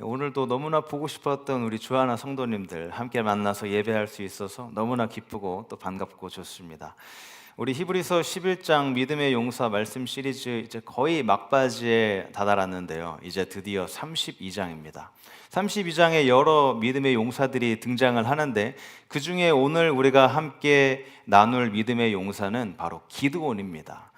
오늘도 너무나 보고 싶었던 우리 주하나 성도님들 함께 만나서 예배할 수 있어서 너무나 기쁘고 또 반갑고 좋습니다. 우리 히브리서 11장 믿음의 용사 말씀 시리즈 이제 거의 막바지에 다다랐는데요. 이제 드디어 32장입니다. 32장에 여러 믿음의 용사들이 등장을 하는데 그 중에 오늘 우리가 함께 나눌 믿음의 용사는 바로 기드온입니다.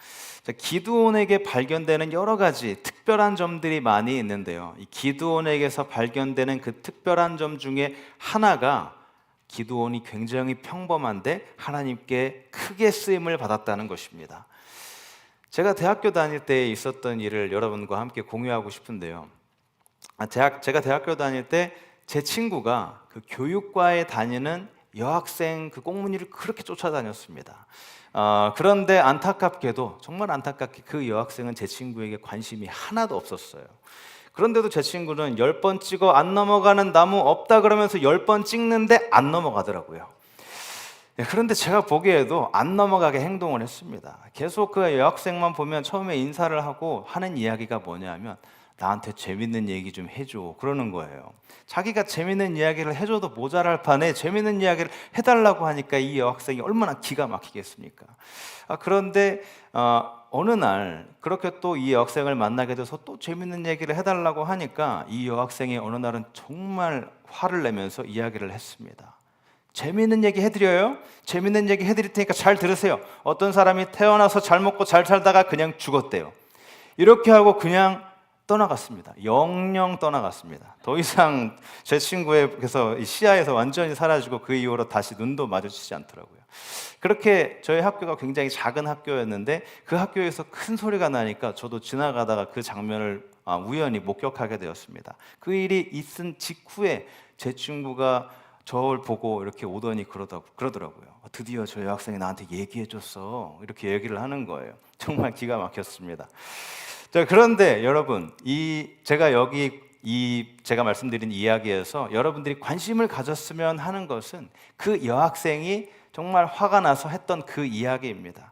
기드온에게 발견되는 여러 가지 특별한 점들이 많이 있는데요. 이 기드온에게서 발견되는 그 특별한 점 중에 하나가 기드온이 굉장히 평범한데 하나님께 크게 쓰임을 받았다는 것입니다. 제가 대학교 다닐 때 있었던 일을 여러분과 함께 공유하고 싶은데요. 제가 대학교 다닐 때 제 친구가 그 교육과에 다니는 여학생 그 꽁무니를 그렇게 쫓아다녔습니다. 그런데 안타깝게도 정말 안타깝게 그 여학생은 제 친구에게 관심이 하나도 없었어요. 그런데도 제 친구는 10번 찍어 안 넘어가는 나무 없다 그러면서 10번 찍는데 안 넘어가더라고요. 그런데 제가 보기에도 안 넘어가게 행동을 했습니다. 계속 그 여학생만 보면 처음에 인사를 하고 하는 이야기가 뭐냐면 나한테 재밌는 얘기 좀 해줘 그러는 거예요. 자기가 재밌는 이야기를 해줘도 모자랄 판에 재밌는 이야기를 해달라고 하니까 이 여학생이 얼마나 기가 막히겠습니까? 그런데 어느 날 그렇게 또 이 여학생을 만나게 돼서 또 재밌는 얘기를 해달라고 하니까 이 여학생이 어느 날은 정말 화를 내면서 이야기를 했습니다. 재밌는 얘기 해드려요? 재밌는 얘기 해드릴 테니까 잘 들으세요. 어떤 사람이 태어나서 잘 먹고 잘 살다가 그냥 죽었대요. 이렇게 하고 그냥 떠나갔습니다. 영영 떠나갔습니다. 더 이상 제 친구에게서 시야에서 완전히 사라지고 그 이후로 다시 눈도 마주치지 않더라고요. 그렇게 저희 학교가 굉장히 작은 학교였는데 그 학교에서 큰 소리가 나니까 저도 지나가다가 그 장면을 우연히 목격하게 되었습니다. 그 일이 있은 직후에 제 친구가 저를 보고 이렇게 오더니 그러더라고요. 드디어 저 여학생이 나한테 얘기해줬어. 이렇게 얘기를 하는 거예요. 정말 기가 막혔습니다. 자, 그런데 여러분, 제가 말씀드린 이야기에서 여러분들이 관심을 가졌으면 하는 것은 그 여학생이 정말 화가 나서 했던 그 이야기입니다.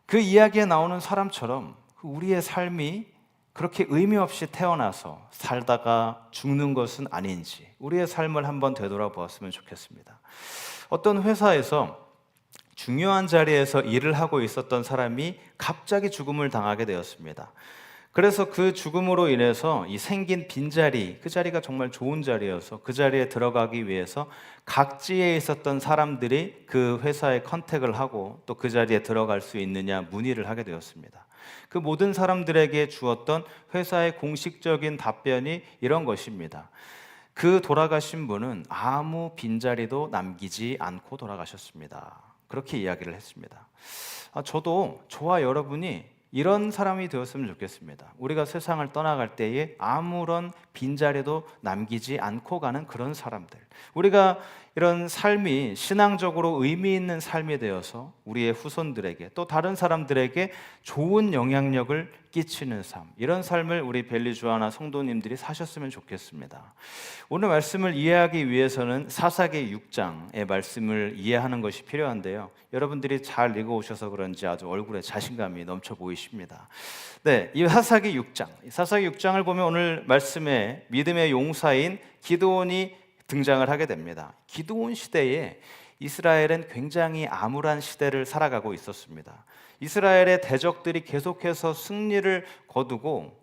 그 이야기에 나오는 사람처럼 우리의 삶이 그렇게 의미 없이 태어나서 살다가 죽는 것은 아닌지 우리의 삶을 한번 되돌아보았으면 좋겠습니다. 어떤 회사에서 중요한 자리에서 일을 하고 있었던 사람이 갑자기 죽음을 당하게 되었습니다. 그래서 그 죽음으로 인해서 이 생긴 빈자리, 그 자리가 정말 좋은 자리여서 그 자리에 들어가기 위해서 각지에 있었던 사람들이 그 회사에 컨택을 하고 또 그 자리에 들어갈 수 있느냐 문의를 하게 되었습니다. 그 모든 사람들에게 주었던 회사의 공식적인 답변이 이런 것입니다. 그 돌아가신 분은 아무 빈자리도 남기지 않고 돌아가셨습니다. 그렇게 이야기를 했습니다. 저도 저와 여러분이 이런 사람이 되었으면 좋겠습니다. 우리가 세상을 떠나갈 때에 아무런 빈자리도 남기지 않고 가는 그런 사람들. 우리가 이런 삶이 신앙적으로 의미 있는 삶이 되어서 우리의 후손들에게 또 다른 사람들에게 좋은 영향력을 끼치는 삶, 이런 삶을 우리 벨리 주하나 성도님들이 사셨으면 좋겠습니다. 오늘 말씀을 이해하기 위해서는 사사기 6장의 말씀을 이해하는 것이 필요한데요. 여러분들이 잘 읽어오셔서 그런지 아주 얼굴에 자신감이 넘쳐 보이십니다. 네, 이 사사기 6장을 보면 오늘 말씀에 믿음의 용사인 기드온이 등장을 하게 됩니다. 기드온 시대에 이스라엘은 굉장히 암울한 시대를 살아가고 있었습니다. 이스라엘의 대적들이 계속해서 승리를 거두고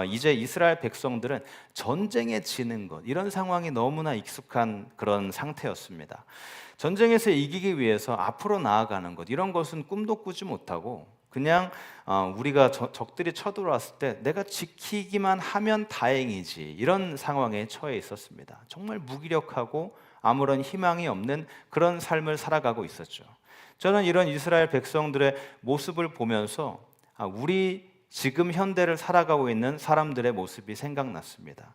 이제 이스라엘 백성들은 전쟁에 지는 것, 이런 상황이 너무나 익숙한 그런 상태였습니다. 전쟁에서 이기기 위해서 앞으로 나아가는 것, 이런 것은 꿈도 꾸지 못하고 그냥 우리가 적들이 쳐들어왔을 때 내가 지키기만 하면 다행이지, 이런 상황에 처해 있었습니다. 정말 무기력하고 아무런 희망이 없는 그런 삶을 살아가고 있었죠. 저는 이런 이스라엘 백성들의 모습을 보면서 우리 지금 현대를 살아가고 있는 사람들의 모습이 생각났습니다.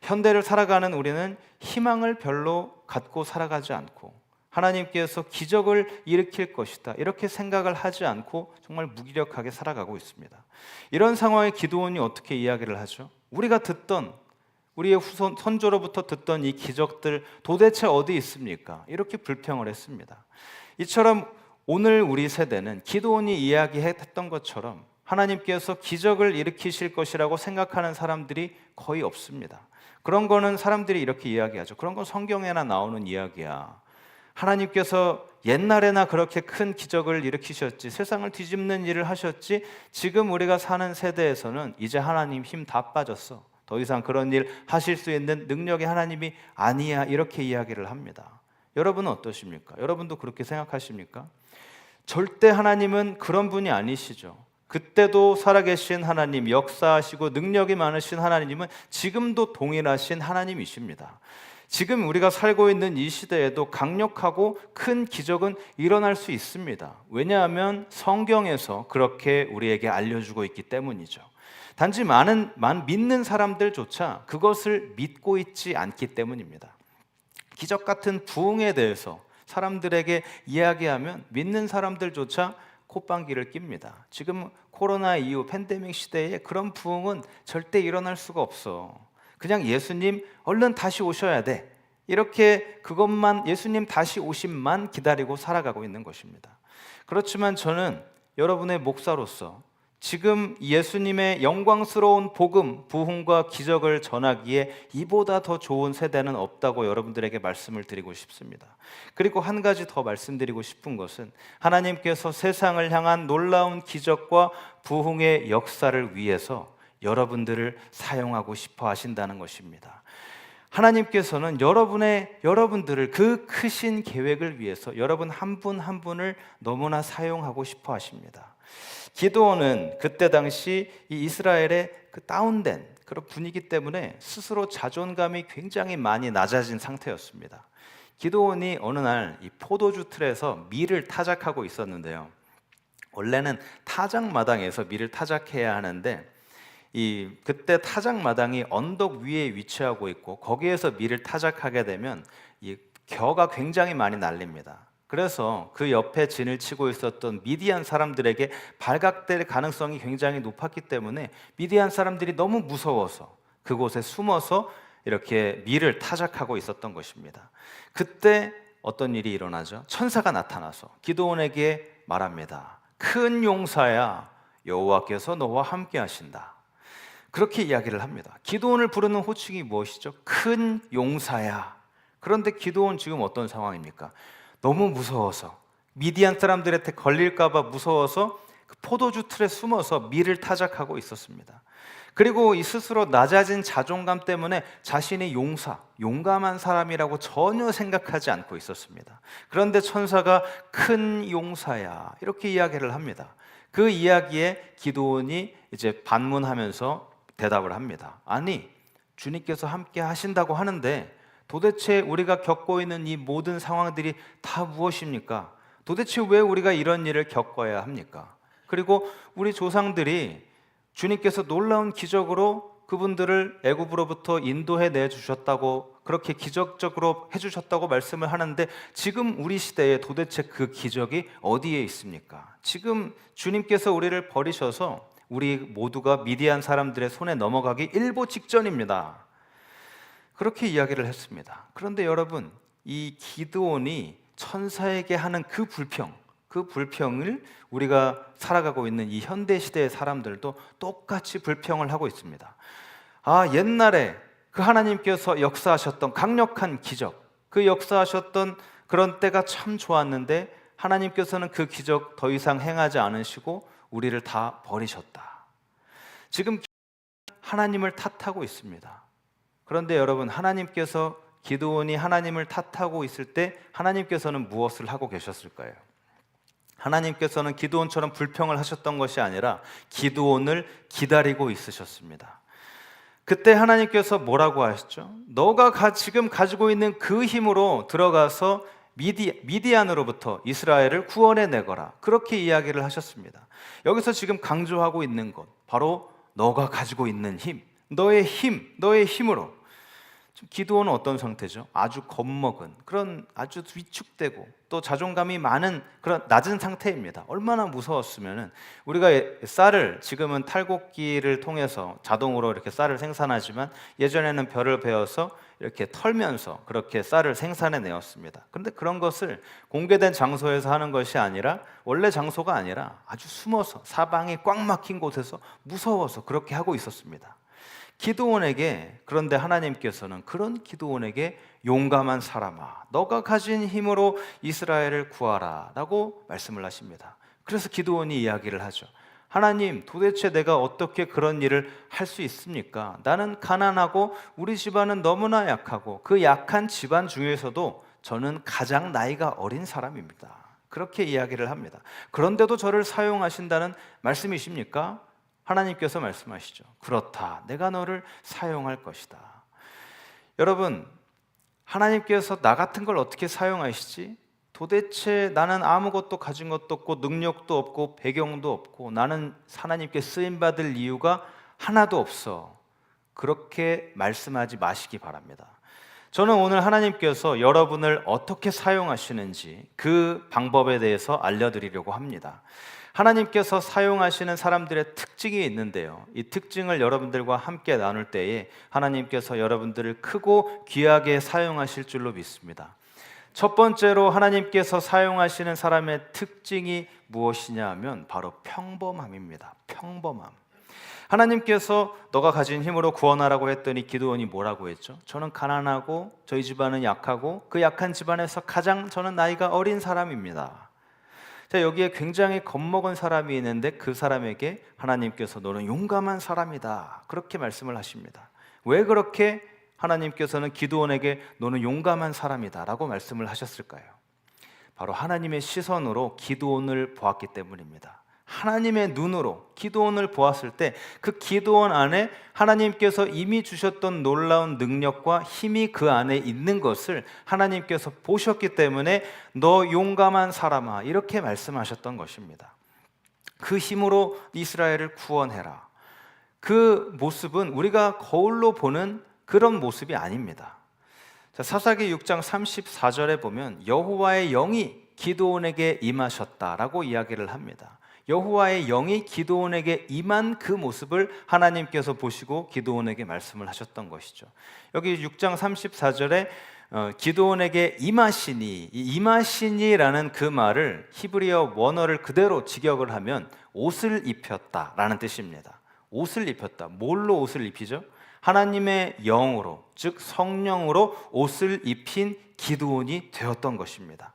현대를 살아가는 우리는 희망을 별로 갖고 살아가지 않고 하나님께서 기적을 일으킬 것이다, 이렇게 생각을 하지 않고 정말 무기력하게 살아가고 있습니다. 이런 상황에 기드온이 어떻게 이야기를 하죠? 우리가 듣던, 우리의 선조로부터 듣던 이 기적들 도대체 어디 있습니까? 이렇게 불평을 했습니다. 이처럼 오늘 우리 세대는 기드온이 이야기했던 것처럼 하나님께서 기적을 일으키실 것이라고 생각하는 사람들이 거의 없습니다. 그런 거는 사람들이 이렇게 이야기하죠. 그런 건 성경에나 나오는 이야기야. 하나님께서 옛날에나 그렇게 큰 기적을 일으키셨지, 세상을 뒤집는 일을 하셨지, 지금 우리가 사는 세대에서는 이제 하나님 힘 다 빠졌어. 더 이상 그런 일 하실 수 있는 능력이 하나님이 아니야. 이렇게 이야기를 합니다. 여러분은 어떠십니까? 여러분도 그렇게 생각하십니까? 절대 하나님은 그런 분이 아니시죠. 그때도 살아계신 하나님, 역사하시고 능력이 많으신 하나님은 지금도 동일하신 하나님이십니다. 지금 우리가 살고 있는 이 시대에도 강력하고 큰 기적은 일어날 수 있습니다. 왜냐하면 성경에서 그렇게 우리에게 알려주고 있기 때문이죠. 단지 믿는 사람들조차 그것을 믿고 있지 않기 때문입니다. 기적 같은 부흥에 대해서 사람들에게 이야기하면 믿는 사람들조차 콧방귀를 낍니다. 지금 코로나 이후 팬데믹 시대에 그런 부흥은 절대 일어날 수가 없어. 그냥 예수님 얼른 다시 오셔야 돼. 이렇게 그것만, 예수님 다시 오심만 기다리고 살아가고 있는 것입니다. 그렇지만 저는 여러분의 목사로서 지금 예수님의 영광스러운 복음, 부흥과 기적을 전하기에 이보다 더 좋은 세대는 없다고 여러분들에게 말씀을 드리고 싶습니다. 그리고 한 가지 더 말씀드리고 싶은 것은 하나님께서 세상을 향한 놀라운 기적과 부흥의 역사를 위해서 여러분들을 사용하고 싶어 하신다는 것입니다. 하나님께서는 여러분들을 그 크신 계획을 위해서 여러분 한 분 한 분을 너무나 사용하고 싶어 하십니다. 기드온은 그때 당시 이 이스라엘의 그 다운된 그런 분위기 때문에 스스로 자존감이 굉장히 많이 낮아진 상태였습니다. 기드온이 어느 날 이 포도주 틀에서 밀을 타작하고 있었는데요. 원래는 타작마당에서 밀을 타작해야 하는데 그때 타작마당이 언덕 위에 위치하고 있고 거기에서 밀을 타작하게 되면 이 겨가 굉장히 많이 날립니다. 그래서 그 옆에 진을 치고 있었던 미디안 사람들에게 발각될 가능성이 굉장히 높았기 때문에 미디안 사람들이 너무 무서워서 그곳에 숨어서 이렇게 밀을 타작하고 있었던 것입니다. 그때 어떤 일이 일어나죠? 천사가 나타나서 기드온에게 말합니다. 큰 용사야, 여호와께서 너와 함께 하신다. 그렇게 이야기를 합니다. 기드온을 부르는 호칭이 무엇이죠? 큰 용사야. 그런데 기드온 지금 어떤 상황입니까? 너무 무서워서, 미디안 사람들한테 걸릴까 봐 무서워서 그 포도주 틀에 숨어서 밀을 타작하고 있었습니다. 그리고 이 스스로 낮아진 자존감 때문에 자신이 용감한 사람이라고 전혀 생각하지 않고 있었습니다. 그런데 천사가 큰 용사야 이렇게 이야기를 합니다. 그 이야기에 기드온이 이제 반문하면서 대답을 합니다. 아니, 주님께서 함께 하신다고 하는데 도대체 우리가 겪고 있는 이 모든 상황들이 다 무엇입니까? 도대체 왜 우리가 이런 일을 겪어야 합니까? 그리고 우리 조상들이 주님께서 놀라운 기적으로 그분들을 애굽으로부터 인도해 내주셨다고, 그렇게 기적적으로 해주셨다고 말씀을 하는데 지금 우리 시대에 도대체 그 기적이 어디에 있습니까? 지금 주님께서 우리를 버리셔서 우리 모두가 미디안 사람들의 손에 넘어가기 일보 직전입니다. 그렇게 이야기를 했습니다. 그런데 여러분, 이 기드온이 천사에게 하는 그 불평을 우리가 살아가고 있는 이 현대 시대의 사람들도 똑같이 불평을 하고 있습니다. 옛날에 그 하나님께서 역사하셨던 강력한 기적, 그 역사하셨던 그런 때가 참 좋았는데 하나님께서는 그 기적 더 이상 행하지 않으시고 우리를 다 버리셨다. 지금 하나님을 탓하고 있습니다. 그런데 여러분, 기드온이 하나님을 탓하고 있을 때 하나님께서는 무엇을 하고 계셨을까요? 하나님께서는 기드온처럼 불평을 하셨던 것이 아니라 기드온을 기다리고 있으셨습니다. 그때 하나님께서 뭐라고 하셨죠? 너가 지금 가지고 있는 그 힘으로 들어가서 미디안으로부터 이스라엘을 구원해 내거라. 그렇게 이야기를 하셨습니다. 여기서 지금 강조하고 있는 것, 바로 너가 가지고 있는 힘, 너의 힘으로. 기드온은 어떤 상태죠? 아주 겁먹은, 그런 아주 위축되고 또 자존감이 많은 그런 낮은 상태입니다. 얼마나 무서웠으면은, 우리가 쌀을 지금은 탈곡기를 통해서 자동으로 이렇게 쌀을 생산하지만 예전에는 벼를 베어서 이렇게 털면서 그렇게 쌀을 생산해 내었습니다. 그런데 그런 것을 공개된 장소에서 하는 것이 아니라, 원래 장소가 아니라 아주 숨어서 사방이 꽉 막힌 곳에서 무서워서 그렇게 하고 있었습니다. 그런데 하나님께서는 그런 기드온에게 용감한 사람아, 너가 가진 힘으로 이스라엘을 구하라 라고 말씀을 하십니다. 그래서 기드온이 이야기를 하죠. 하나님, 도대체 내가 어떻게 그런 일을 할 수 있습니까? 나는 가난하고 우리 집안은 너무나 약하고 그 약한 집안 중에서도 저는 가장 나이가 어린 사람입니다. 그렇게 이야기를 합니다. 그런데도 저를 사용하신다는 말씀이십니까? 하나님께서 말씀하시죠. 그렇다. 내가 너를 사용할 것이다. 여러분, 하나님께서 나 같은 걸 어떻게 사용하시지? 도대체 나는 아무것도 가진 것도 없고 능력도 없고 배경도 없고 나는 하나님께 쓰임받을 이유가 하나도 없어. 그렇게 말씀하지 마시기 바랍니다. 저는 오늘 하나님께서 여러분을 어떻게 사용하시는지 그 방법에 대해서 알려드리려고 합니다. 하나님께서 사용하시는 사람들의 특징이 있는데요, 이 특징을 여러분들과 함께 나눌 때에 하나님께서 여러분들을 크고 귀하게 사용하실 줄로 믿습니다. 첫 번째로 하나님께서 사용하시는 사람의 특징이 무엇이냐 하면 바로 평범함입니다. 평범함. 하나님께서 너가 가진 힘으로 구원하라고 했더니 기드온이 뭐라고 했죠? 저는 가난하고 저희 집안은 약하고 그 약한 집안에서 가장 저는 나이가 어린 사람입니다. 자, 여기에 굉장히 겁먹은 사람이 있는데 그 사람에게 하나님께서 너는 용감한 사람이다 그렇게 말씀을 하십니다. 왜 그렇게 하나님께서는 기드온에게 너는 용감한 사람이다 라고 말씀을 하셨을까요? 바로 하나님의 시선으로 기드온을 보았기 때문입니다. 하나님의 눈으로 기드온을 보았을 때 그 기드온 안에 하나님께서 이미 주셨던 놀라운 능력과 힘이 그 안에 있는 것을 하나님께서 보셨기 때문에 너 용감한 사람아 이렇게 말씀하셨던 것입니다. 그 힘으로 이스라엘을 구원해라. 그 모습은 우리가 거울로 보는 그런 모습이 아닙니다. 자, 사사기 6장 34절에 보면 여호와의 영이 기드온에게 임하셨다라고 이야기를 합니다. 여호와의 영이 기드온에게 임한 그 모습을 하나님께서 보시고 기드온에게 말씀을 하셨던 것이죠. 여기 6장 34절에 기드온에게 임하시니, 이 임하시니라는 그 말을 히브리어 원어를 그대로 직역을 하면 옷을 입혔다라는 뜻입니다. 옷을 입혔다. 뭘로 옷을 입히죠? 하나님의 영으로, 즉 성령으로 옷을 입힌 기드온이 되었던 것입니다.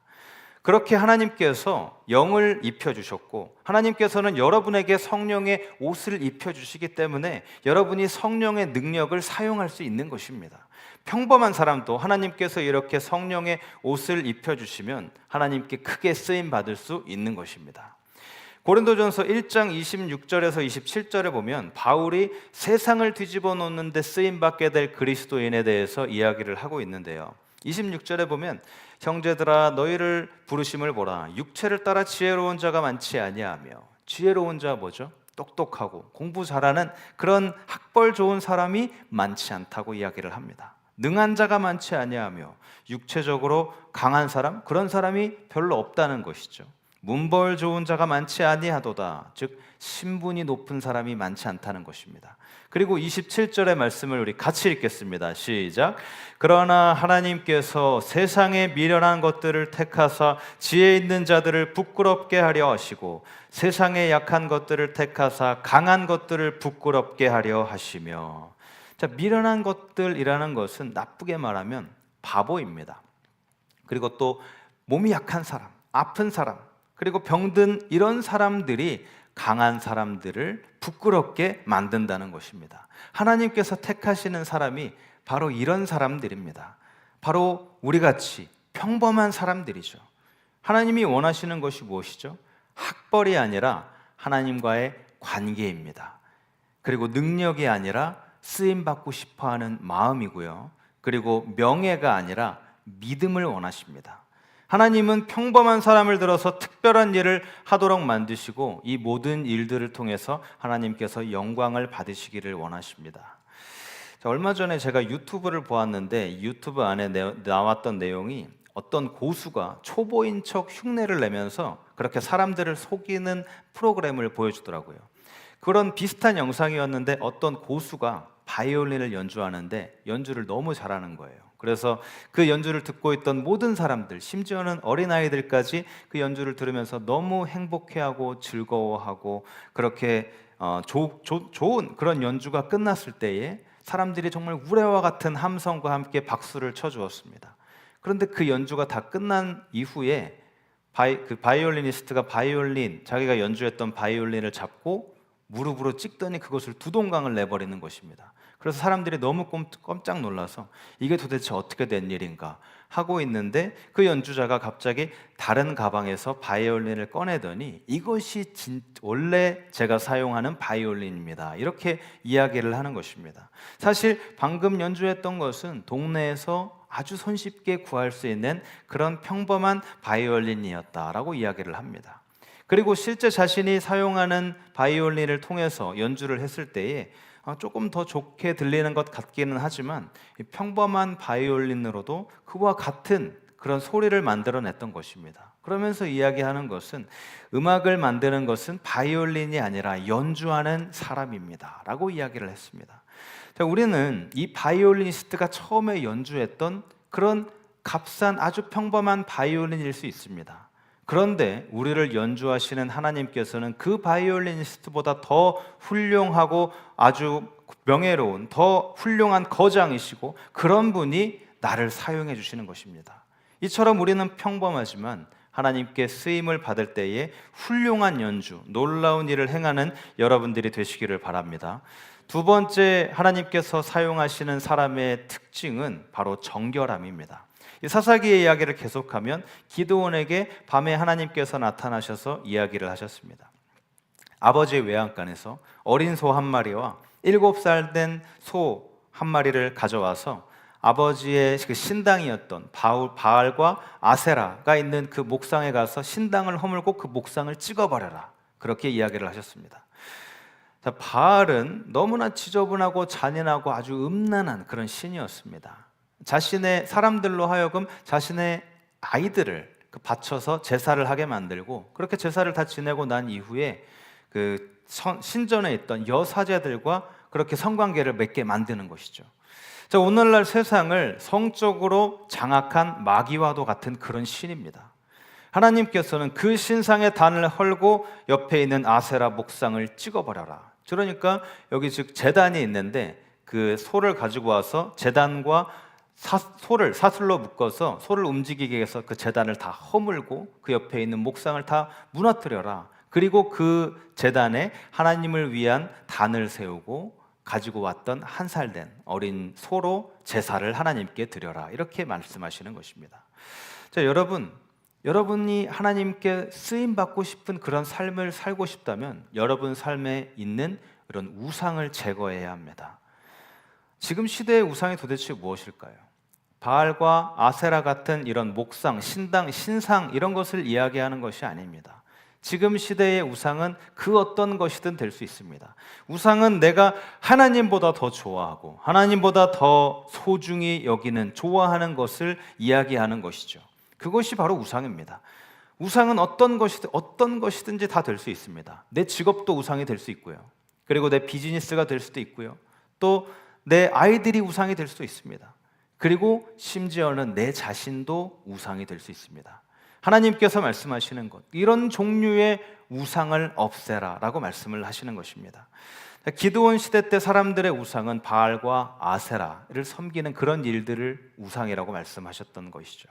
그렇게 하나님께서 영을 입혀주셨고 하나님께서는 여러분에게 성령의 옷을 입혀주시기 때문에 여러분이 성령의 능력을 사용할 수 있는 것입니다. 평범한 사람도 하나님께서 이렇게 성령의 옷을 입혀주시면 하나님께 크게 쓰임받을 수 있는 것입니다. 고린도전서 1장 26절에서 27절에 보면 바울이 세상을 뒤집어 놓는 데 쓰임받게 될 그리스도인에 대해서 이야기를 하고 있는데요, 26절에 보면 형제들아 너희를 부르심을 보라. 육체를 따라 지혜로운 자가 많지 아니하며. 지혜로운 자 뭐죠? 똑똑하고 공부 잘하는 그런 학벌 좋은 사람이 많지 않다고 이야기를 합니다. 능한 자가 많지 아니하며 육체적으로 강한 사람, 그런 사람이 별로 없다는 것이죠. 문벌 좋은 자가 많지 아니하도다. 즉 신분이 높은 사람이 많지 않다는 것입니다. 그리고 27절의 말씀을 우리 같이 읽겠습니다. 시작. 그러나 하나님께서 세상에 미련한 것들을 택하사 지혜 있는 자들을 부끄럽게 하려 하시고 세상에 약한 것들을 택하사 강한 것들을 부끄럽게 하려 하시며. 자, 미련한 것들이라는 것은 나쁘게 말하면 바보입니다. 그리고 또 몸이 약한 사람, 아픈 사람, 그리고 병든 이런 사람들이 강한 사람들을 부끄럽게 만든다는 것입니다. 하나님께서 택하시는 사람이 바로 이런 사람들입니다. 바로 우리같이 평범한 사람들이죠. 하나님이 원하시는 것이 무엇이죠? 학벌이 아니라 하나님과의 관계입니다. 그리고 능력이 아니라 쓰임받고 싶어하는 마음이고요. 그리고 명예가 아니라 믿음을 원하십니다. 하나님은 평범한 사람을 들어서 특별한 일을 하도록 만드시고 이 모든 일들을 통해서 하나님께서 영광을 받으시기를 원하십니다. 자, 얼마 전에 제가 유튜브를 보았는데 유튜브 안에 나왔던 내용이 어떤 고수가 초보인 척 흉내를 내면서 그렇게 사람들을 속이는 프로그램을 보여주더라고요. 그런 비슷한 영상이었는데 어떤 고수가 바이올린을 연주하는데 연주를 너무 잘하는 거예요. 그래서 그 연주를 듣고 있던 모든 사람들, 심지어는 어린아이들까지 그 연주를 들으면서 너무 행복해하고 즐거워하고 그렇게 좋은 그런 연주가 끝났을 때에 사람들이 정말 우레와 같은 함성과 함께 박수를 쳐주었습니다. 그런데 그 연주가 다 끝난 이후에 그 바이올리니스트가 자기가 연주했던 바이올린을 잡고 무릎으로 찍더니 그것을 두 동강을 내버리는 것입니다. 그래서 사람들이 너무 깜짝 놀라서 이게 도대체 어떻게 된 일인가 하고 있는데, 그 연주자가 갑자기 다른 가방에서 바이올린을 꺼내더니 이것이 원래 제가 사용하는 바이올린입니다, 이렇게 이야기를 하는 것입니다. 사실 방금 연주했던 것은 동네에서 아주 손쉽게 구할 수 있는 그런 평범한 바이올린이었다라고 이야기를 합니다. 그리고 실제 자신이 사용하는 바이올린을 통해서 연주를 했을 때에 조금 더 좋게 들리는 것 같기는 하지만 평범한 바이올린으로도 그와 같은 그런 소리를 만들어냈던 것입니다. 그러면서 이야기하는 것은 음악을 만드는 것은 바이올린이 아니라 연주하는 사람입니다 라고 이야기를 했습니다. 자, 우리는 이 바이올리니스트가 처음에 연주했던 그런 값싼 아주 평범한 바이올린일 수 있습니다. 그런데 우리를 연주하시는 하나님께서는 그 바이올리니스트보다 더 훌륭하고 아주 명예로운 더 훌륭한 거장이시고 그런 분이 나를 사용해 주시는 것입니다. 이처럼 우리는 평범하지만 하나님께 쓰임을 받을 때에 훌륭한 연주, 놀라운 일을 행하는 여러분들이 되시기를 바랍니다. 두 번째 하나님께서 사용하시는 사람의 특징은 바로 정결함입니다. 이 사사기의 이야기를 계속하면 기드온에게 밤에 하나님께서 나타나셔서 이야기를 하셨습니다. 아버지의 외양간에서 어린 소 한 마리와 7살 된 소 한 마리를 가져와서 아버지의 그 신당이었던 바알과 아세라가 있는 그 목상에 가서 신당을 허물고 그 목상을 찍어버려라, 그렇게 이야기를 하셨습니다. 자, 바알은 너무나 지저분하고 잔인하고 아주 음란한 그런 신이었습니다. 자신의 사람들로 하여금 자신의 아이들을 바쳐서 제사를 하게 만들고, 그렇게 제사를 다 지내고 난 이후에 그 신전에 있던 여사제들과 그렇게 성관계를 맺게 만드는 것이죠. 자, 오늘날 세상을 성적으로 장악한 마귀와도 같은 그런 신입니다. 하나님께서는 그 신상의 단을 헐고 옆에 있는 아세라 목상을 찍어버려라. 그러니까 여기 즉 제단이 있는데 그 소를 가지고 와서 제단과 소를 사슬로 묶어서 소를 움직이게 해서 그 제단을 다 허물고 그 옆에 있는 목상을 다 무너뜨려라. 그리고 그 제단에 하나님을 위한 단을 세우고 가지고 왔던 한 살 된 어린 소로 제사를 하나님께 드려라, 이렇게 말씀하시는 것입니다. 자, 여러분이 하나님께 쓰임받고 싶은 그런 삶을 살고 싶다면 여러분 삶에 있는 이런 우상을 제거해야 합니다. 지금 시대의 우상이 도대체 무엇일까요? 바알과 아세라 같은 이런 목상, 신당, 신상 이런 것을 이야기하는 것이 아닙니다. 지금 시대의 우상은 그 어떤 것이든 될 수 있습니다. 우상은 내가 하나님보다 더 좋아하고 하나님보다 더 소중히 여기는, 좋아하는 것을 이야기하는 것이죠. 그것이 바로 우상입니다. 우상은 어떤 것이든지 다 될 수 있습니다. 내 직업도 우상이 될 수 있고요. 그리고 내 비즈니스가 될 수도 있고요. 또 내 아이들이 우상이 될 수도 있습니다. 그리고 심지어는 내 자신도 우상이 될 수 있습니다. 하나님께서 말씀하시는 것, 이런 종류의 우상을 없애라 라고 말씀을 하시는 것입니다. 기드온 시대 때 사람들의 우상은 바알과 아세라를 섬기는 그런 일들을 우상이라고 말씀하셨던 것이죠.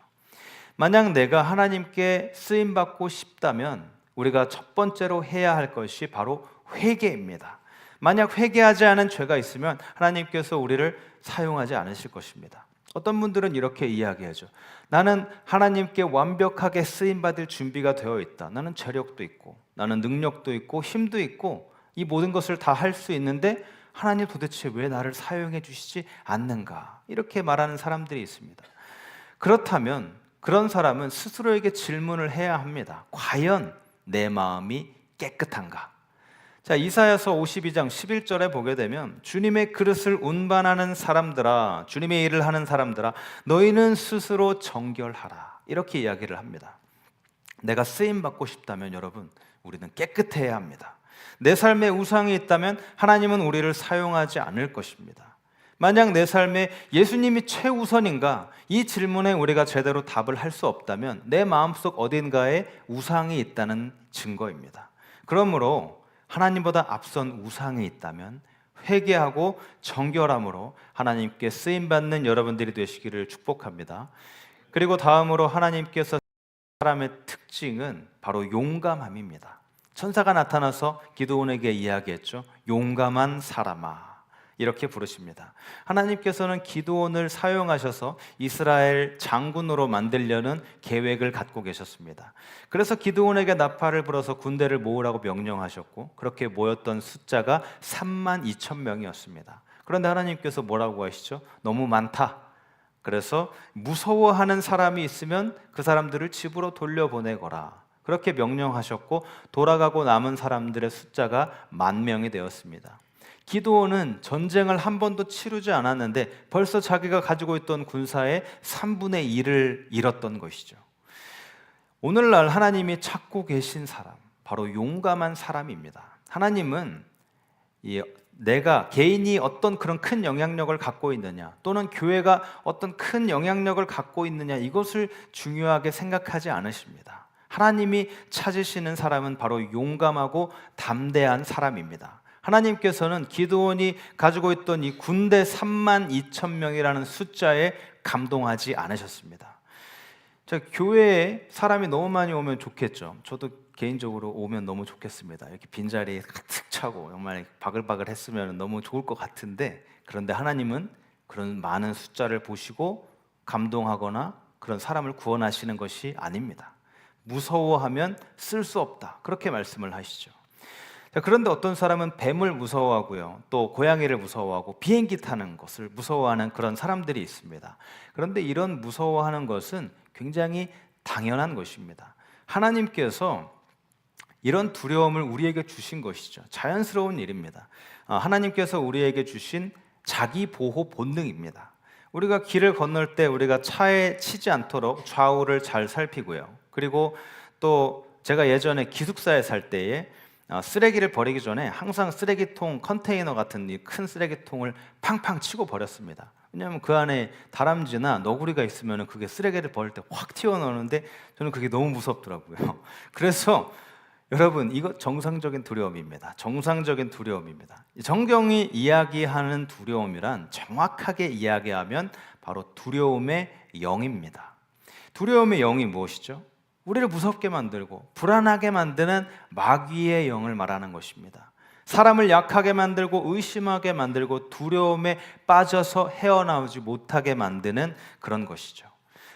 만약 내가 하나님께 쓰임받고 싶다면 우리가 첫 번째로 해야 할 것이 바로 회개입니다. 만약 회개하지 않은 죄가 있으면 하나님께서 우리를 사용하지 않으실 것입니다. 어떤 분들은 이렇게 이야기하죠. 나는 하나님께 완벽하게 쓰임받을 준비가 되어 있다. 나는 재력도 있고 나는 능력도 있고 힘도 있고 이 모든 것을 다 할 수 있는데 하나님 도대체 왜 나를 사용해 주시지 않는가? 이렇게 말하는 사람들이 있습니다. 그렇다면 그런 사람은 스스로에게 질문을 해야 합니다. 과연 내 마음이 깨끗한가? 자, 이사야서 52장 11절에 보게 되면 주님의 그릇을 운반하는 사람들아, 주님의 일을 하는 사람들아, 너희는 스스로 정결하라, 이렇게 이야기를 합니다. 내가 쓰임받고 싶다면 여러분, 우리는 깨끗해야 합니다. 내 삶에 우상이 있다면 하나님은 우리를 사용하지 않을 것입니다. 만약 내 삶에 예수님이 최우선인가? 이 질문에 우리가 제대로 답을 할 수 없다면 내 마음속 어딘가에 우상이 있다는 증거입니다. 그러므로 하나님보다 앞선 우상이 있다면 회개하고 정결함으로 하나님께 쓰임받는 여러분들이 되시기를 축복합니다. 그리고 다음으로 하나님께서 사람의 특징은 바로 용감함입니다. 천사가 나타나서 기드온에게 이야기했죠. 용감한 사람아, 이렇게 부르십니다. 하나님께서는 기드온을 사용하셔서 이스라엘 장군으로 만들려는 계획을 갖고 계셨습니다. 그래서 기드온에게 나팔을 불어서 군대를 모으라고 명령하셨고, 그렇게 모였던 숫자가 3만 2천 명이었습니다. 그런데 하나님께서 뭐라고 하시죠? 너무 많다. 그래서 무서워하는 사람이 있으면 그 사람들을 집으로 돌려보내거라, 그렇게 명령하셨고, 돌아가고 남은 사람들의 숫자가 10,000명이 되었습니다. 기드온은 전쟁을 한 번도 치르지 않았는데 벌써 자기가 가지고 있던 군사의 3분의 1을 잃었던 것이죠. 오늘날 하나님이 찾고 계신 사람, 바로 용감한 사람입니다. 하나님은 내가 개인이 어떤 그런 큰 영향력을 갖고 있느냐, 또는 교회가 어떤 큰 영향력을 갖고 있느냐, 이것을 중요하게 생각하지 않으십니다. 하나님이 찾으시는 사람은 바로 용감하고 담대한 사람입니다. 하나님께서는 기드온이 가지고 있던 이 군대 3만 2천 명이라는 숫자에 감동하지 않으셨습니다. 교회에 사람이 너무 많이 오면 좋겠죠. 저도 개인적으로 오면 너무 좋겠습니다. 이렇게 빈자리 가득 차고 정말 바글바글 했으면 너무 좋을 것 같은데, 그런데 하나님은 그런 많은 숫자를 보시고 감동하거나 그런 사람을 구원하시는 것이 아닙니다. 무서워하면 쓸 수 없다, 그렇게 말씀을 하시죠. 그런데 어떤 사람은 뱀을 무서워하고요, 또 고양이를 무서워하고 비행기 타는 것을 무서워하는 그런 사람들이 있습니다. 그런데 이런 무서워하는 것은 굉장히 당연한 것입니다. 하나님께서 이런 두려움을 우리에게 주신 것이죠. 자연스러운 일입니다. 하나님께서 우리에게 주신 자기 보호 본능입니다. 우리가 길을 건널 때 우리가 차에 치지 않도록 좌우를 잘 살피고요. 그리고 또 제가 예전에 기숙사에 살 때에 쓰레기를 버리기 전에 항상 쓰레기통 컨테이너 같은 이 큰 쓰레기통을 팡팡 치고 버렸습니다. 왜냐하면 그 안에 다람쥐나 너구리가 있으면 그게 쓰레기를 버릴 때 확 튀어나오는데 저는 그게 너무 무섭더라고요. 그래서 여러분, 이거 정상적인 두려움입니다. 정상적인 두려움입니다. 성경이 이야기하는 두려움이란 정확하게 이야기하면 바로 두려움의 영입니다. 두려움의 영이 무엇이죠? 우리를 무섭게 만들고 불안하게 만드는 마귀의 영을 말하는 것입니다. 사람을 약하게 만들고 의심하게 만들고 두려움에 빠져서 헤어나오지 못하게 만드는 그런 것이죠.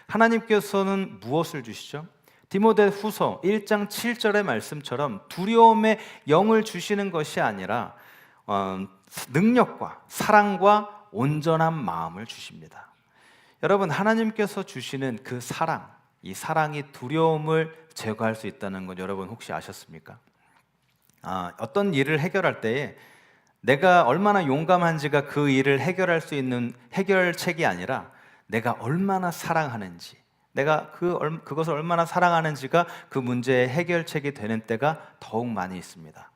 하나님께서는 무엇을 주시죠? 디모데후서 1장 7절의 말씀처럼 두려움의 영을 주시는 것이 아니라 능력과 사랑과 온전한 마음을 주십니다. 여러분, 하나님께서 주시는 그 사랑, 이 사랑이 두려움을 제거할 수 있다는 건 여러분 혹시 아셨습니까? 어떤 일을 해결할 때에 내가 얼마나 용감한지가 그 일을 해결할 수 있는 해결책이 아니라 내가 얼마나 사랑하는지, 내가 그것을 얼마나 사랑하는지가 그 문제의 해결책이 되는 때가 더욱 많이 있습니다.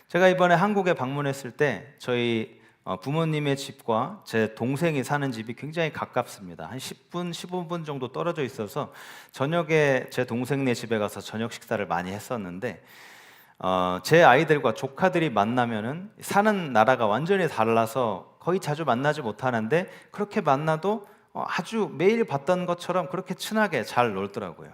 제가 이번에 한국에 방문했을 때 저희 부모님의 집과 제 동생이 사는 집이 굉장히 가깝습니다. 한 10분, 15분 정도 떨어져 있어서 저녁에 제 동생네 집에 가서 저녁 식사를 많이 했었는데, 제 아이들과 조카들이 만나면은 사는 나라가 완전히 달라서 거의 자주 만나지 못하는데, 그렇게 만나도 아주 매일 봤던 것처럼 그렇게 친하게 잘 놀더라고요.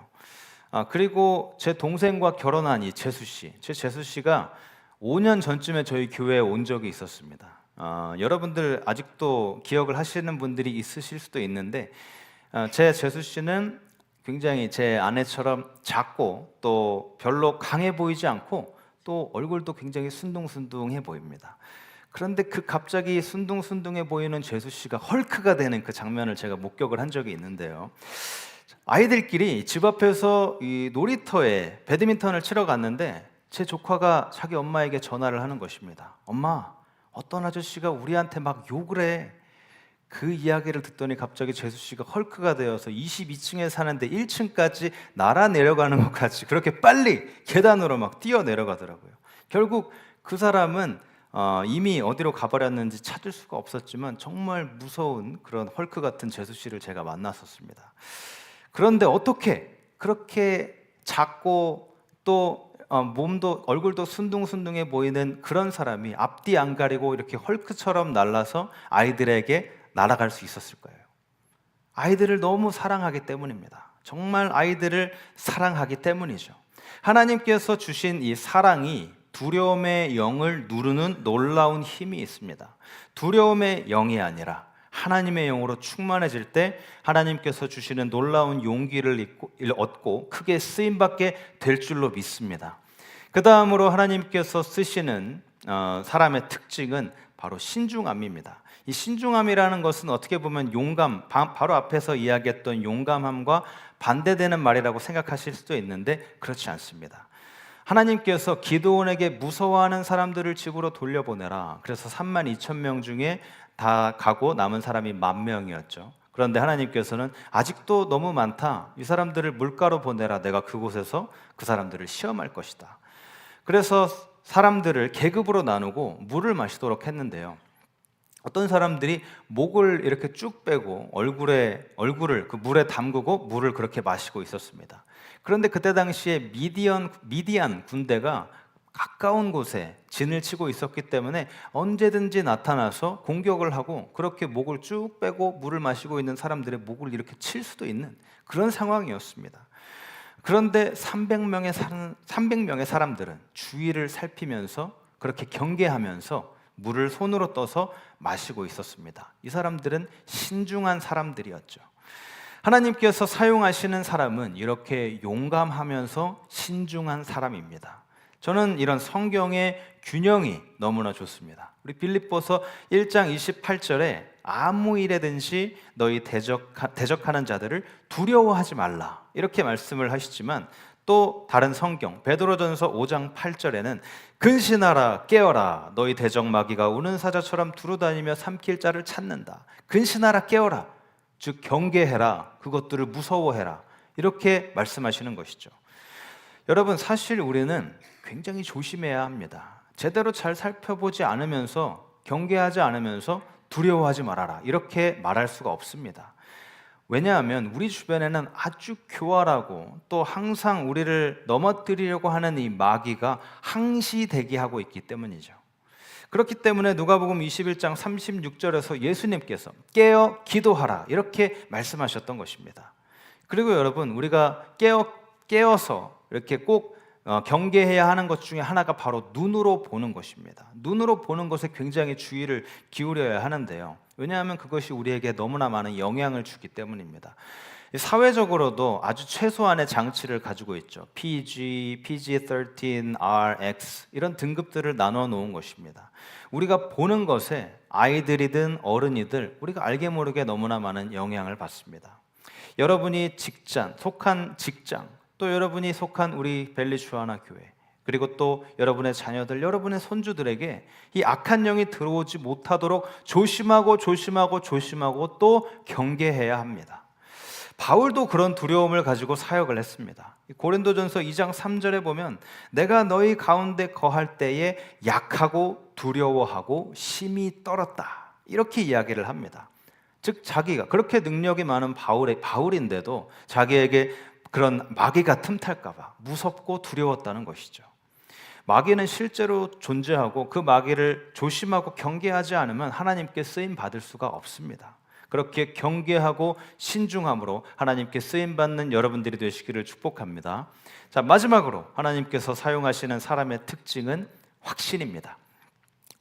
그리고 제 동생과 결혼한 이 재수 씨, 제 재수 씨가 5년 전쯤에 저희 교회에 온 적이 있었습니다. 여러분들 아직도 기억을 하시는 분들이 있으실 수도 있는데, 제 재수 씨는 굉장히 제 아내처럼 작고 또 별로 강해 보이지 않고 또 얼굴도 굉장히 순둥순둥해 보입니다. 그런데 그 갑자기 순둥순둥해 보이는 재수 씨가 헐크가 되는 그 장면을 제가 목격을 한 적이 있는데요. 아이들끼리 집 앞에서 이 놀이터에 배드민턴을 치러 갔는데 제 조카가 자기 엄마에게 전화를 하는 것입니다. 엄마, 어떤 아저씨가 우리한테 막 욕을 해. 그 이야기를 듣더니 갑자기 재수 씨가 헐크가 되어서 22층에 사는데 1층까지 날아 내려가는 것 같이 그렇게 빨리 계단으로 막 뛰어 내려가더라고요. 결국 그 사람은 이미 어디로 가버렸는지 찾을 수가 없었지만 정말 무서운 그런 헐크 같은 재수 씨를 제가 만났었습니다. 그런데 어떻게 그렇게 작고 또 몸도 얼굴도 순둥순둥해 보이는 그런 사람이 앞뒤 안 가리고 이렇게 헐크처럼 날라서 아이들에게 날아갈 수 있었을 거예요. 아이들을 너무 사랑하기 때문입니다. 정말 아이들을 사랑하기 때문이죠. 하나님께서 주신 이 사랑이 두려움의 영을 누르는 놀라운 힘이 있습니다. 두려움의 영이 아니라 하나님의 영으로 충만해질 때 하나님께서 주시는 놀라운 용기를 얻고 크게 쓰임받게 될 줄로 믿습니다. 그 다음으로 하나님께서 쓰시는 사람의 특징은 바로 신중함입니다. 이 신중함이라는 것은 어떻게 보면 용감, 바로 앞에서 이야기했던 용감함과 반대되는 말이라고 생각하실 수도 있는데 그렇지 않습니다. 하나님께서 기드온에게 무서워하는 사람들을 집으로 돌려보내라. 그래서 32,000명 중에 다 가고 남은 사람이 10,000명이었죠. 그런데 하나님께서는 아직도 너무 많다. 이 사람들을 물가로 보내라. 내가 그곳에서 그 사람들을 시험할 것이다. 그래서 사람들을 계급으로 나누고 물을 마시도록 했는데요. 어떤 사람들이 목을 이렇게 쭉 빼고 얼굴을 그 물에 담그고 물을 그렇게 마시고 있었습니다. 그런데 그때 당시에 미디안 군대가 가까운 곳에 진을 치고 있었기 때문에 언제든지 나타나서 공격을 하고 그렇게 목을 쭉 빼고 물을 마시고 있는 사람들의 목을 이렇게 칠 수도 있는 그런 상황이었습니다. 그런데 300명의 사람들은 주위를 살피면서 그렇게 경계하면서 물을 손으로 떠서 마시고 있었습니다. 이 사람들은 신중한 사람들이었죠. 하나님께서 사용하시는 사람은 이렇게 용감하면서 신중한 사람입니다. 저는 이런 성경의 균형이 너무나 좋습니다. 우리 빌립보서 1장 28절에 아무 일에든지 너희 대적하는 자들을 두려워하지 말라 이렇게 말씀을 하시지만 또 다른 성경 베드로전서 5장 8절에는 근신하라 깨어라 너희 대적 마귀가 우는 사자처럼 두루다니며 삼킬 자를 찾는다. 근신하라 깨어라 즉 경계해라 그것들을 무서워해라 이렇게 말씀하시는 것이죠. 여러분 사실 우리는 굉장히 조심해야 합니다. 제대로 잘 살펴보지 않으면서 경계하지 않으면서 두려워하지 말아라 이렇게 말할 수가 없습니다. 왜냐하면 우리 주변에는 아주 교활하고 또 항상 우리를 넘어뜨리려고 하는 이 마귀가 항시 대기하고 있기 때문이죠. 그렇기 때문에 누가복음 21장 36절에서 예수님께서 깨어 기도하라 이렇게 말씀하셨던 것입니다. 그리고 여러분 우리가 깨어서 이렇게 꼭 경계해야 하는 것 중에 하나가 바로 눈으로 보는 것입니다. 눈으로 보는 것에 굉장히 주의를 기울여야 하는데요. 왜냐하면 그것이 우리에게 너무나 많은 영향을 주기 때문입니다. 사회적으로도 아주 최소한의 장치를 가지고 있죠. PG, PG-13, R, X 이런 등급들을 나눠 놓은 것입니다. 우리가 보는 것에 아이들이든 어른이든 우리가 알게 모르게 너무나 많은 영향을 받습니다. 여러분이 속한 직장, 또 여러분이 속한 우리 벨리 주하나 교회, 그리고 또 여러분의 자녀들, 여러분의 손주들에게 이 악한 영이 들어오지 못하도록 조심하고 또 경계해야 합니다. 바울도 그런 두려움을 가지고 사역을 했습니다. 고린도전서 2장 3절에 보면 내가 너희 가운데 거할 때에 약하고 두려워하고 심히 떨었다 이렇게 이야기를 합니다. 즉 자기가 그렇게 능력이 많은 바울인데도 자기에게 그런 마귀가 틈탈까 봐 무섭고 두려웠다는 것이죠. 마귀는 실제로 존재하고 그 마귀를 조심하고 경계하지 않으면 하나님께 쓰임 받을 수가 없습니다. 그렇게 경계하고 신중함으로 하나님께 쓰임 받는 여러분들이 되시기를 축복합니다. 자, 마지막으로 하나님께서 사용하시는 사람의 특징은 확신입니다.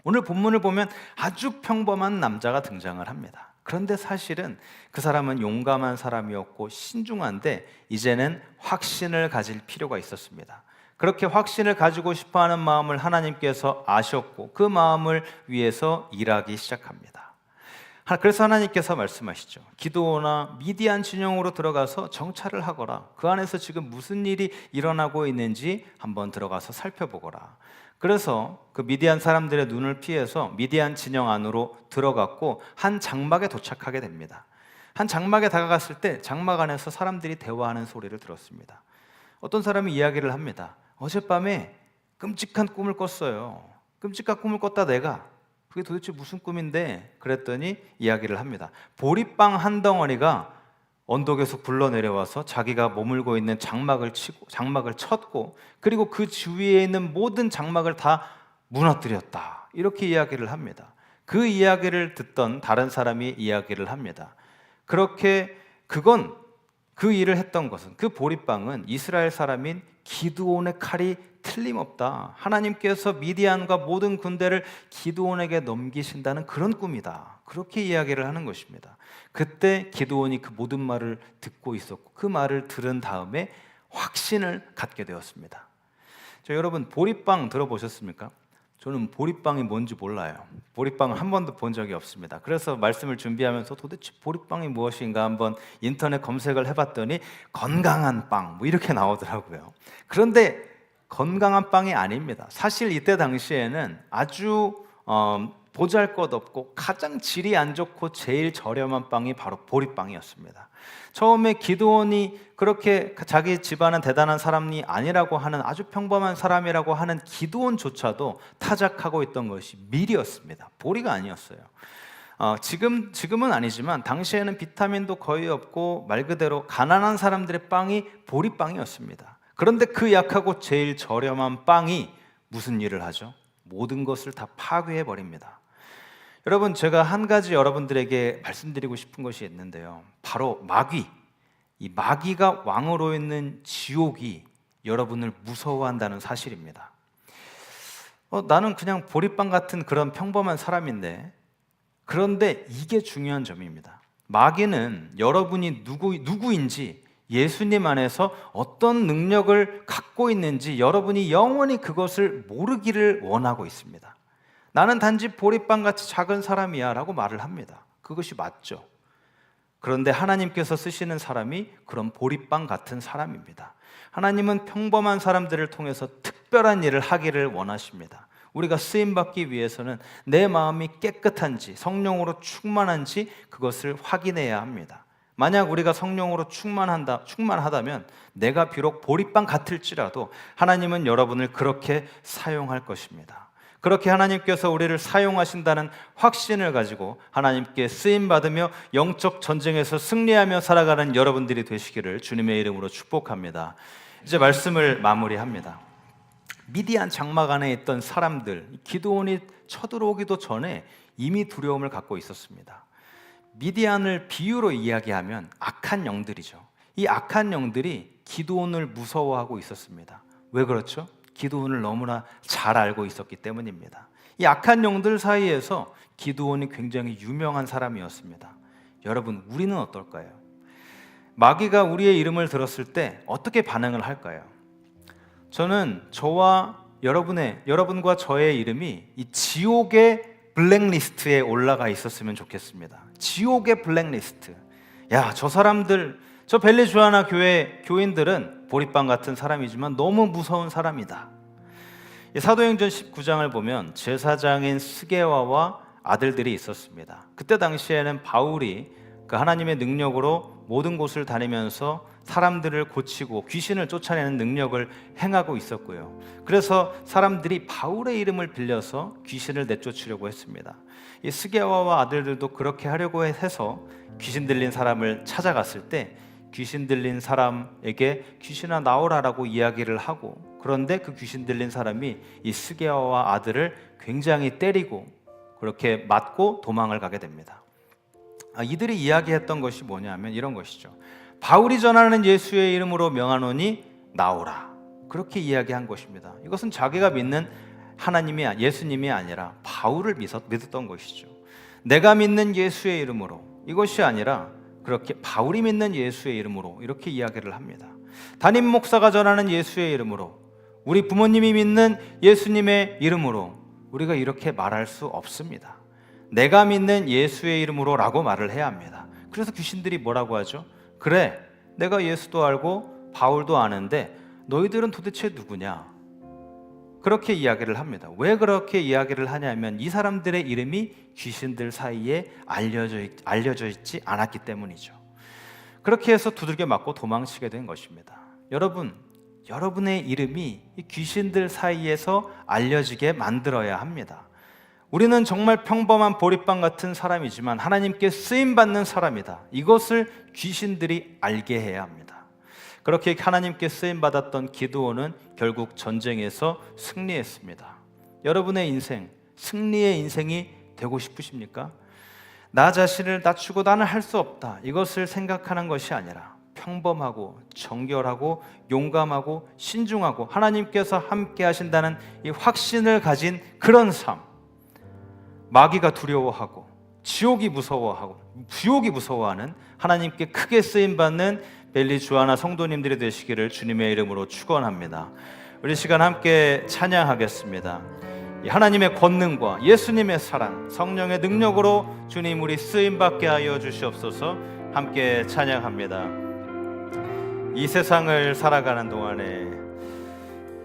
오늘 본문을 보면 아주 평범한 남자가 등장을 합니다. 그런데 사실은 그 사람은 용감한 사람이었고 신중한데 이제는 확신을 가질 필요가 있었습니다. 그렇게 확신을 가지고 싶어하는 마음을 하나님께서 아셨고 그 마음을 위해서 일하기 시작합니다. 그래서 하나님께서 말씀하시죠. 기드온아 미디안 진영으로 들어가서 정찰을 하거라. 그 안에서 지금 무슨 일이 일어나고 있는지 한번 들어가서 살펴보거라. 그래서 그 미디안 사람들의 눈을 피해서 미디안 진영 안으로 들어갔고 한 장막에 도착하게 됩니다. 한 장막에 다가갔을 때 장막 안에서 사람들이 대화하는 소리를 들었습니다. 어떤 사람이 이야기를 합니다. 어젯밤에 끔찍한 꿈을 꿨어요. 끔찍한 꿈을 꿨다 내가. 그게 도대체 무슨 꿈인데? 그랬더니 이야기를 합니다. 보리빵 한 덩어리가 언덕에서 굴러 내려와서 자기가 머물고 있는 장막을 쳤고, 그리고 그 주위에 있는 모든 장막을 다 무너뜨렸다. 이렇게 이야기를 합니다. 그 이야기를 듣던 다른 사람이 이야기를 합니다. 그렇게 그 일을 했던 것은, 그 보리빵은 이스라엘 사람인 기드온의 칼이 틀림없다. 하나님께서 미디안과 모든 군대를 기드온에게 넘기신다는 그런 꿈이다. 그렇게 이야기를 하는 것입니다. 그때 기드온이 그 모든 말을 듣고 있었고, 그 말을 들은 다음에 확신을 갖게 되었습니다. 여러분, 보리빵 들어보셨습니까? 저는 보리빵이 뭔지 몰라요. 보리빵을 한 번도 본 적이 없습니다. 그래서 말씀을 준비하면서 도대체 보리빵이 무엇인가 한번 인터넷 검색을 해봤더니 건강한 빵 뭐 이렇게 나오더라고요. 그런데 건강한 빵이 아닙니다. 사실 이때 당시에는 아주 보잘것없고 가장 질이 안 좋고 제일 저렴한 빵이 바로 보리빵이었습니다. 처음에 기드온이 그렇게 자기 집안은 대단한 사람이 아니라고 하는, 아주 평범한 사람이라고 하는 기드온조차도 타작하고 있던 것이 밀이었습니다. 보리가 아니었어요. 지금은 아니지만 당시에는 비타민도 거의 없고 말 그대로 가난한 사람들의 빵이 보리빵이었습니다. 그런데 그 약하고 제일 저렴한 빵이 무슨 일을 하죠? 모든 것을 다 파괴해 버립니다. 여러분, 제가 한 가지 여러분들에게 말씀드리고 싶은 것이 있는데요. 바로 마귀, 이 마귀가 왕으로 있는 지옥이 여러분을 무서워한다는 사실입니다. 나는 그냥 보리빵 같은 그런 평범한 사람인데, 그런데 이게 중요한 점입니다. 마귀는 여러분이 누구인지, 예수님 안에서 어떤 능력을 갖고 있는지 여러분이 영원히 그것을 모르기를 원하고 있습니다. 나는 단지 보리빵같이 작은 사람이야 라고 말을 합니다. 그것이 맞죠. 그런데 하나님께서 쓰시는 사람이 그런 보리빵 같은 사람입니다. 하나님은 평범한 사람들을 통해서 특별한 일을 하기를 원하십니다. 우리가 쓰임받기 위해서는 내 마음이 깨끗한지, 성령으로 충만한지 그것을 확인해야 합니다. 만약 우리가 성령으로 충만하다면 내가 비록 보리빵 같을지라도 하나님은 여러분을 그렇게 사용할 것입니다. 그렇게 하나님께서 우리를 사용하신다는 확신을 가지고 하나님께 쓰임받으며 영적 전쟁에서 승리하며 살아가는 여러분들이 되시기를 주님의 이름으로 축복합니다. 이제 말씀을 마무리합니다. 미디안 장막 안에 있던 사람들, 기드온이 쳐들어오기도 전에 이미 두려움을 갖고 있었습니다. 미디안을 비유로 이야기하면 악한 영들이죠. 이 악한 영들이 기드온을 무서워하고 있었습니다. 왜 그렇죠? 기드온을 너무나 잘 알고 있었기 때문입니다. 이 악한 영들 사이에서 기드온이 굉장히 유명한 사람이었습니다. 여러분, 우리는 어떨까요? 마귀가 우리의 이름을 들었을 때 어떻게 반응을 할까요? 저는 여러분과 저의 이름이 이 지옥의 블랙리스트에 올라가 있었으면 좋겠습니다. 지옥의 블랙리스트. 야, 저 사람들, 저 벨리 주하나 교회 교인들은 보리빵 같은 사람이지만 너무 무서운 사람이다. 사도행전 19장을 보면 제사장인 스게와와 아들들이 있었습니다. 그때 당시에는 바울이 그 하나님의 능력으로 모든 곳을 다니면서 사람들을 고치고 귀신을 쫓아내는 능력을 행하고 있었고요. 그래서 사람들이 바울의 이름을 빌려서 귀신을 내쫓으려고 했습니다. 이 스게와와 아들들도 그렇게 하려고 해서 귀신 들린 사람을 찾아갔을 때 귀신 들린 사람에게 귀신아 나오라라고 이야기를 하고, 그런데 그 귀신 들린 사람이 이 스게와와 아들을 굉장히 때리고 그렇게 맞고 도망을 가게 됩니다. 이들이 이야기했던 것이 뭐냐면 이런 것이죠. 바울이 전하는 예수의 이름으로 명하노니 나오라. 그렇게 이야기한 것입니다. 이것은 자기가 믿는 예수님이 아니라 바울을 믿었던 것이죠. 내가 믿는 예수의 이름으로, 이것이 아니라 그렇게 바울이 믿는 예수의 이름으로 이렇게 이야기를 합니다. 담임 목사가 전하는 예수의 이름으로, 우리 부모님이 믿는 예수님의 이름으로 우리가 이렇게 말할 수 없습니다. 내가 믿는 예수의 이름으로 라고 말을 해야 합니다. 그래서 귀신들이 뭐라고 하죠? 그래, 내가 예수도 알고 바울도 아는데 너희들은 도대체 누구냐? 그렇게 이야기를 합니다. 왜 그렇게 이야기를 하냐면 이 사람들의 이름이 귀신들 사이에 알려져 있지 않았기 때문이죠. 그렇게 해서 두들겨 맞고 도망치게 된 것입니다. 여러분의 이름이 이 귀신들 사이에서 알려지게 만들어야 합니다. 우리는 정말 평범한 보리빵 같은 사람이지만 하나님께 쓰임받는 사람이다. 이것을 귀신들이 알게 해야 합니다. 그렇게 하나님께 쓰임받았던 기드온은 결국 전쟁에서 승리했습니다. 여러분의 인생, 승리의 인생이 되고 싶으십니까? 나 자신을 낮추고 나는 할 수 없다, 이것을 생각하는 것이 아니라 평범하고 정결하고 용감하고 신중하고 하나님께서 함께 하신다는 이 확신을 가진 그런 삶. 마귀가 두려워하고 지옥이 무서워하는 하나님께 크게 쓰임받는 벨리 주하나 성도님들이 되시기를 주님의 이름으로 축원합니다. 우리 시간 함께 찬양하겠습니다. 하나님의 권능과 예수님의 사랑, 성령의 능력으로 주님 우리 쓰임받게 하여 주시옵소서. 함께 찬양합니다. 이 세상을 살아가는 동안에,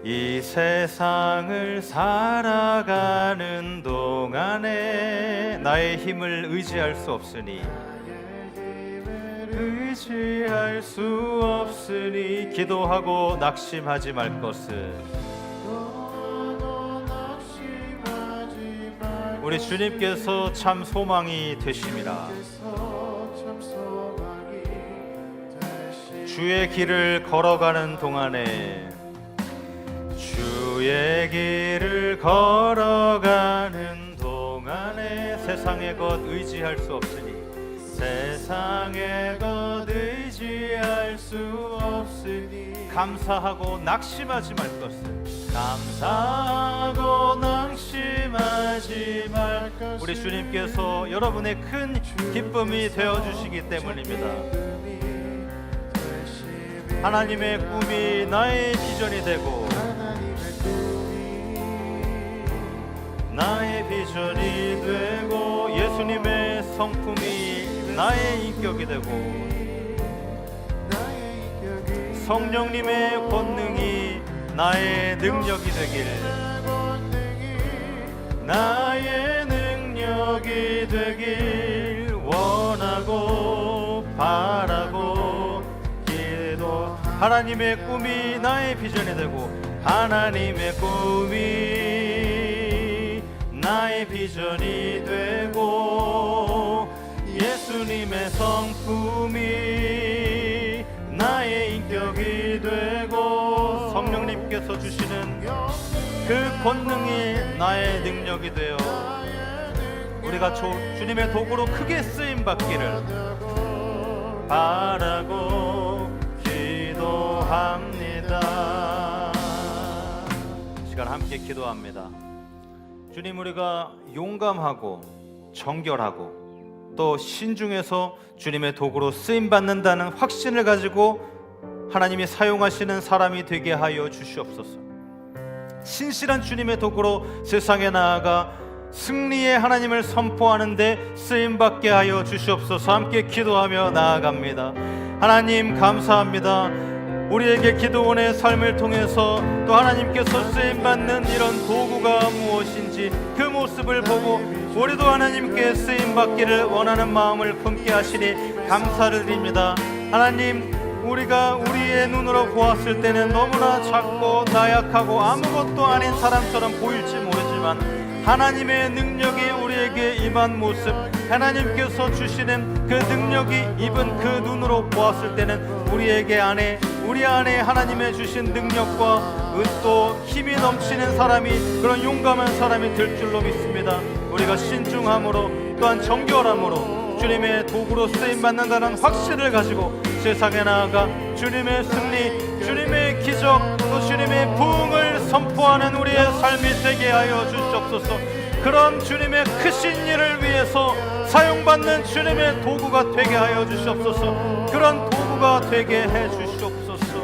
이 세상을 살아가는 동안에 나의 힘을 의지할 수 없으니, 의지할 수 없으니 기도하고 낙심하지 말 것을. 우리 주님께서 참 소망이 되심이라. 주의 길을 걸어가는 동안에, 주의 길을 걸어가는 동안에 세상의 것 의지할 수 없으니, 세상의 것 의지할 수 없으니 감사하고 낙심하지 말 것을. 감사하고 낙심하지 말 것을. 우리 주님께서 여러분의 큰 기쁨이 되어주시기 때문입니다. 하나님의 꿈이 나의 비전이 되고, 나의 비전이 되고, 예수님의 성품이 나의 인격이 되고, 성령님의 권능이 나의 능력이 되길, 나의 능력이 되길 원하고 바라고 기도. 하나님의 꿈이 나의 비전이 되고, 하나님의 꿈이 나의 비전이 되고, 예수님의 성품이 나의 인격이 되고, 성령님께서 주시는 그 권능이 나의 능력이 되어 우리가 주님의 도구로 크게 쓰임받기를 바라고 기도합니다. 시간 함께 기도합니다. 주님, 우리가 용감하고 정결하고 또 신중해서 주님의 도구로 쓰임받는다는 확신을 가지고 하나님이 사용하시는 사람이 되게 하여 주시옵소서. 신실한 주님의 도구로 세상에 나아가 승리의 하나님을 선포하는데 쓰임받게 하여 주시옵소서. 함께 기도하며 나아갑니다. 하나님 감사합니다. 우리에게 기도원의 삶을 통해서 또 하나님께서 쓰임받는 이런 도구가 무엇인지 그 모습을 보고 우리도 하나님께 쓰임받기를 원하는 마음을 품게 하시니 감사를 드립니다. 하나님, 우리가 우리의 눈으로 보았을 때는 너무나 작고 나약하고 아무것도 아닌 사람처럼 보일지 모르지만 하나님의 능력이 우리에게 임한 모습, 하나님께서 주시는 그 능력이 입은 그 눈으로 보았을 때는 우리 안에 하나님의 주신 능력과 또 힘이 넘치는 사람이, 그런 용감한 사람이 될 줄로 믿습니다. 우리가 신중함으로 또한 정결함으로 주님의 도구로 쓰임받는다는 확신을 가지고 세상에 나아가 주님의 승리, 주님의 기적, 또 주님의 부흥을 선포하는 우리의 삶이 되게 하여 주시옵소서. 그런 주님의 크신 일을 위해서 사용받는 주님의 도구가 되게 하여 주시옵소서. 그런 도구가 되게 해 주시옵소서.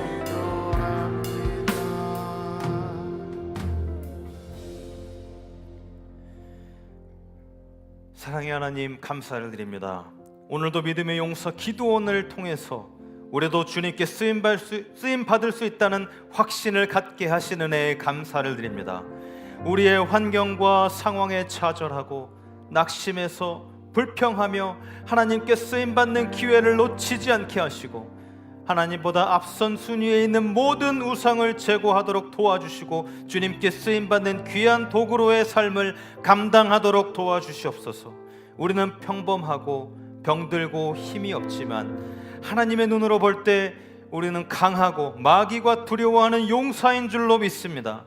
사랑의 하나님, 감사를 드립니다. 오늘도 믿음의 용사 기도원을 통해서 우리도 주님께 쓰임받을 수 있다는 확신을 갖게 하시는 은혜에 감사를 드립니다. 우리의 환경과 상황에 좌절하고 낙심해서 불평하며 하나님께 쓰임받는 기회를 놓치지 않게 하시고 하나님보다 앞선 순위에 있는 모든 우상을 제거하도록 도와주시고 주님께 쓰임받는 귀한 도구로의 삶을 감당하도록 도와주시옵소서. 우리는 평범하고 병들고 힘이 없지만 하나님의 눈으로 볼 때 우리는 강하고 마귀가 두려워하는 용사인 줄로 믿습니다.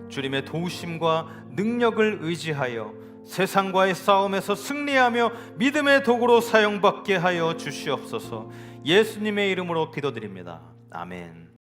주님의 도우심과 능력을 의지하여 세상과의 싸움에서 승리하며 믿음의 도구로 사용받게 하여 주시옵소서. 예수님의 이름으로 기도드립니다. 아멘.